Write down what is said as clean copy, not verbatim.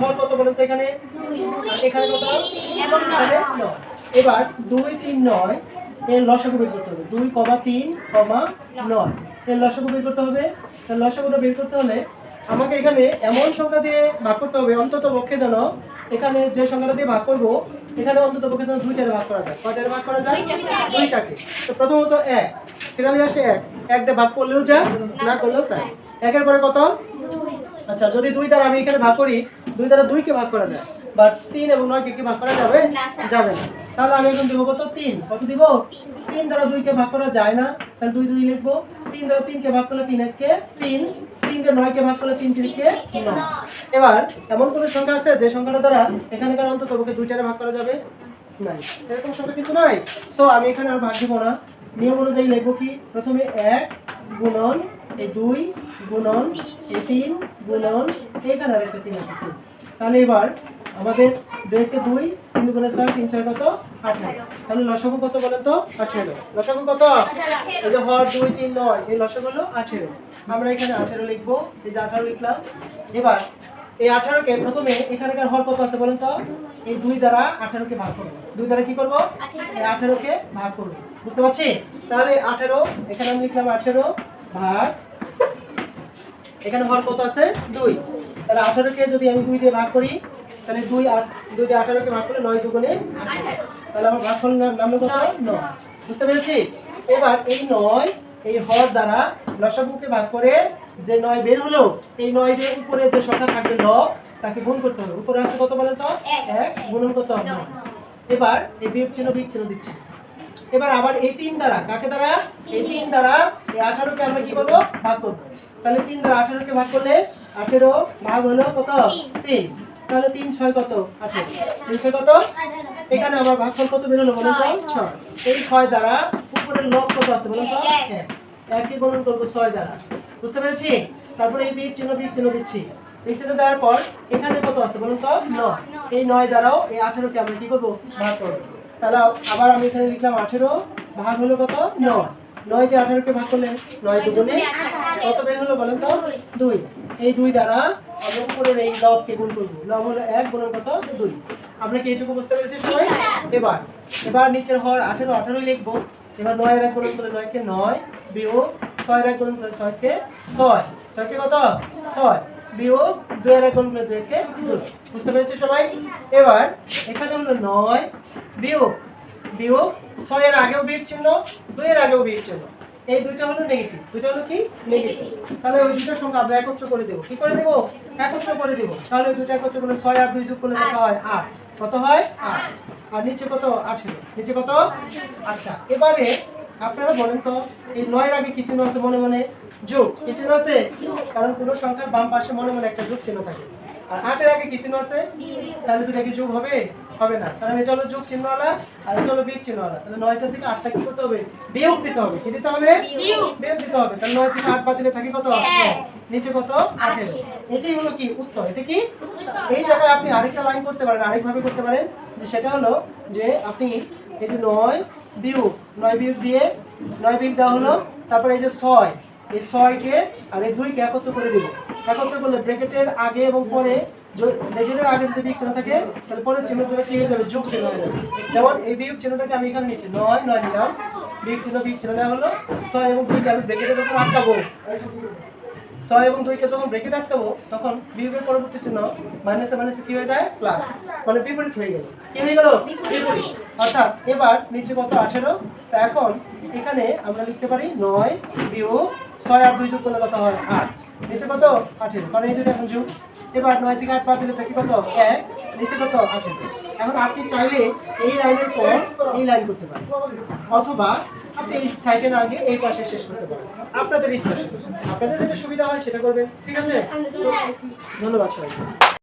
হর কত বলেন তো এখানে? 2 আর এখানে কত? এবং 9। এবার 2 3 9 এর লসাগু বের করতে হবে। 2, 3, 9 এর লসাগু বের করতে হবে। তাহলে লসাগুটা বের করতে হলে আমাকে এখানে এমন সংখ্যা দিয়ে ভাগ করতে হবে অন্তত পক্ষে যেন এখানে যে সংখ্যাটা দিয়ে ভাগ করব এখানে অন্তত পক্ষে যেন 2টারে ভাগ করা যায়। কয়টারে ভাগ করা যায়? 2টাকে। তো প্রথমত 1 সিরিয়ালি আসে 1 দিয়ে ভাগ করলেও যা না করলেও তাই। 1 এর পরে কত? 2। আচ্ছা যদি 2 দ্বারা আমি এখানে ভাগ করি 2 দ্বারা 2 কে ভাগ করা যায় বাট 3 এবং 9 কে কি ভাগ করা যাবে? যাবে না। তাহলে আমি এখন দেব কত? 3। কত দিব? 3 দ্বারা 2 কে ভাগ করা যায় না, তাহলে 2 2 লিখবো। 3 দ্বারা 3 কে ভাগ করলে 3 1 কে 3, 3 দিয়ে 9 কে ভাগ করলে 3 3 কে 9। এবার এমন কোন সংখ্যা আছে যে সংখ্যাটা দ্বারা এখানকার অন্তত পক্ষে 2টারে ভাগ করা যাবে? নাই, এরকম সংখ্যা কিন্তু নাই। সো আমি এখানে আর ভাগ দিব না। নিয়ম অনুযায়ী লিখব কি? প্রথমে 1 গুণন এই 2 গুণন এই 3 গুণন এখানে আরেকটা 3 আছে 3। তাহলে এবার আমাদের 2 কে 2 3 গুণে 6 3 6 কত? 18। তাহলে লসাগু কত বলেন তো? 18। লসাগু কত? এই যে হর 2 3 9 এই লসাগু হলো 18। আমরা এখানে 18 লিখব। এই যে 18 লিখলাম। এবার এই 18 কে প্রথমে এখানকার হর কত আছে বলেন তো? এই 2 দ্বারা 18 কে ভাগ করব। 2 দ্বারা কি করব? এই 18 কে ভাগ করব। বুঝতে পারছি? তাহলে 18 এখানে আমি লিখলাম 18 ভাগ এখানে হর কত আছে? 2। তাহলে 18 কে যদি আমি 2 দিয়ে ভাগ করি তাহলে 2 আর 2 দিয়ে 18 কে ভাগ করলে 9 দুগুণে 18। তাহলে আমার ভাগফল নাম কত? 9। বুঝতে পেরেছি? এবার এই 9 এই হর দ্বারা লসাগুকে ভাগ করে যে 9 বের হলো এই 9 এর উপরে যে সংখ্যা থাকবে লব তাকে গুণ করতে হবে। উপরে আছে কত বলেন তো? 1 গুণন কত? 9। এবার এই বিয়োগ চিহ্ন দিচ্ছি। এবার আবার এই 3 দ্বারা কাকে দ্বারা? এই 3 দ্বারা এই 18 কে আমরা কি করব? ভাগ করব। তাহলে 3 দ্বারা 18 কে ভাগ করলে 18 ভাগ হলো কত? 3। তাহলে 3 6 কত? 18। 3 6 কত? এখানে আমার ভাগফল কত বের হলো বলেন তো? 6। এই 6 দ্বারা উপরের লব কত আছে বলেন তো? 1। 1 কে গুণন করব 6 দ্বারা। বুঝতে পেরেছি? তারপরে এই বিয়োগ চিহ্ন দিচ্ছি। বিয়োগ চিহ্ন দেওয়ার পর এখানে কত আছে বলেন তো? 9। এই 9 দ্বারাও এই 18 কে আমরা কি করব? ভাগ করব। তাহলে আবার আমি এখানে লিখলাম 18 ভাগ হলো কত? 9। 9 দিয়ে 18 কে ভাগ করলে 9 দুগুণে কত বের হলো বলেন তো? 2। এই 2 দ্বারা আমরা উপরের এই লবকে গুণ করব। লব হলো 1 গুণন কত? 2। আমরা কি এটুকু বুঝতে পেরেছি সবাই? এবার নিচের হর 18 লিখব। এবার 9 এর 1 গুণন করলে 9 কে 9 বিয়োগ 6 এর 1 গুণন করলে 6 কে 6। 6 কে কত? 6 বিয়োগ 2 এর 1 গুণন করলে 2 কে 2। বুঝতে পেরেছি সবাই? এবার এখানে হলো 9 বিয়োগ 6 এর আগেও বিয়োগ চিহ্ন 2 এর আগেও বিয়োগ চিহ্ন। এই দুইটা হলো নেগেটিভ। দুইটা হলো কি? নেগেটিভ। তাহলে ওই দুটোর সংখ্যা আমরা একত্র করে দেব। কি করে দেব? একত্র করে দেব। তাহলে দুইটা একত্র করলে 6 আর 2 যোগ করলে কত হয়? 8। কত হয়? 8। আর নিচে কত? 18। নিচে কত? আচ্ছা এবারে আপনারা বলেন তো এই 9 এর আগে কি চিহ্ন আছে মনে মনে? যোগ। কি চিহ্ন আছে? কারণ কোন সংখ্যার বাম পাশে মনে মনে একটা যোগ চিহ্ন থাকে। আর 8 এর আগে কি চিহ্ন আছে? তাহলে দুটো কি যোগ হবে? হবে না। কারণ এটা হলো যোগ চিহ্নওয়ালা আর এটা হলো বিয়োগ চিহ্নওয়ালা। তাহলে 9টা থেকে 8টা কি করতে হবে? বিয়োগ দিতে হবে। কি দিতে হবে? বিয়োগ দিতে হবে। তাহলে 9 থেকে 8 বাদ দিলে থাকে কত? 1। নিচে কত? 18। এটাই হলো কি উত্তর। এটা কি? এই জায়গায় আপনি আরেকটা লাইন করতে পারেন, আরেকভাবে করতে পারেন যে সেটা হলো যে আপনি এই যে 9 বিয়োগ দিয়ে 9 বিয়োগ দেওয়া হলো তারপর এই যে 6 এই 6 কে আর এই 2 কে একত্র করে দিব। একত্র করলে ব্র্যাকেটের আগে এবং পরে ব্র্যাকেটের আগে যদি বিয়োগ চিহ্ন থাকে তাহলে পরের চিহ্নটা কি হয়ে যাবে? যোগ চিহ্ন হয়ে যাবে। যেমন এই বিয়োগ চিহ্নটাকে আমি এখানে নিচ্ছি 9 নিলাম বিয়োগ চিহ্ন নেওয়া হলো 6 এবং 2 কে আমি ব্র্যাকেটের উপর আটকাবো। 6 এবং 2 কে যখন ব্র্যাকেট আটকাবো তখন বিয়োগের পরবর্তী চিহ্ন মাইনাসে কি হয়ে যায়? প্লাস। মানে বিপরীত হয়ে গেল। কি হয়ে গেল? বিপরীত। অর্থাৎ এবার নিচে কত? 18। তো এখন এখানে আমরা লিখতে পারি 9 বিয়োগ 6 আর 2 যোগ করলে কত হয়? 8। নিচে কত? 18। কারণ এই দুটো এখন যোগ। এবার 9 থেকে 8 বাদ দিলে থাকে কত? 1। নিচে কত? 18। এখন আপনি চাইলে এই লাইনের পর এই লাইন করতে পারেন অথবা আপনি এই সাইডে না গিয়ে এই পাশে শেষ করতে পারেন। আপনাদের ইচ্ছা। আপনাদের যেটা সুবিধা হয় সেটা করবেন। ঠিক আছে? ধন্যবাদ সবাইকে।